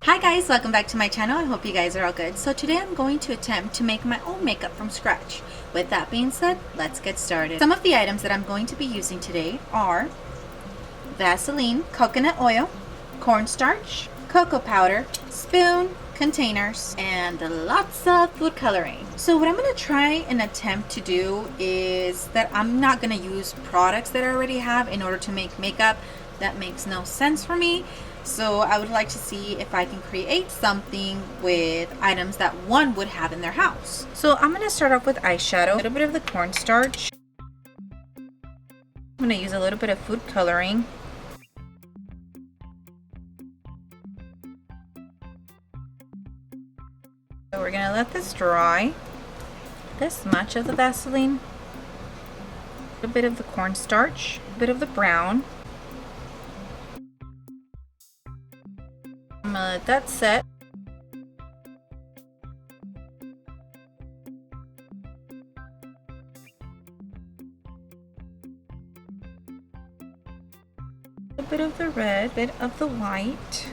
Hi guys, welcome back to my channel. I hope you guys are all good. So today I'm going to attempt to make my own makeup from scratch. With that being said, let's get started. Some of the items that I'm going to be using today are Vaseline, coconut oil, cornstarch, cocoa powder, spoon, containers, and lots of food coloring. So what I'm going to try and attempt to do is that I'm not going to use products that I already have in order to make makeup. That makes no sense for me. So I would like to see if I can create something with items that one would have in their house. So I'm going to start off with eyeshadow, a little bit of the cornstarch. I'm going to use a little bit of food coloring. So we're going to let this dry. This much of the Vaseline, a bit of the cornstarch, a bit of the brown. I'm gonna let that set. A bit of the red, a bit of the white.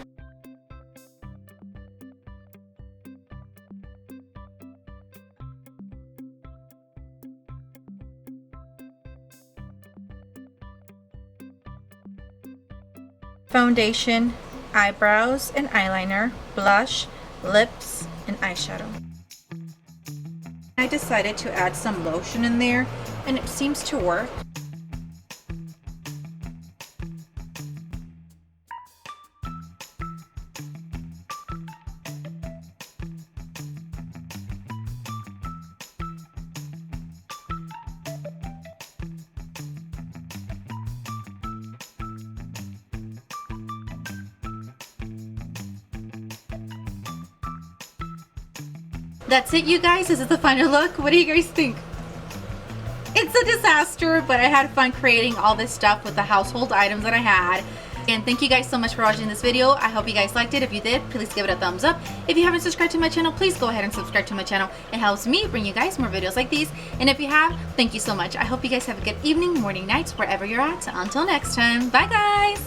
Foundation, eyebrows and eyeliner, blush, lips, and eyeshadow. I decided to add some lotion in there, and it seems to work. That's it, you guys. This is the final look. What do you guys think? It's a disaster, but I had fun creating all this stuff with the household items that I had. And thank you guys so much for watching this video. I hope you guys liked it. If you did, please give it a thumbs up. If you haven't subscribed to my channel, please go ahead and subscribe to my channel. It helps me bring you guys more videos like these. And if you have, thank you so much. I hope you guys have a good evening, morning, nights, wherever you're at. Until next time, bye guys.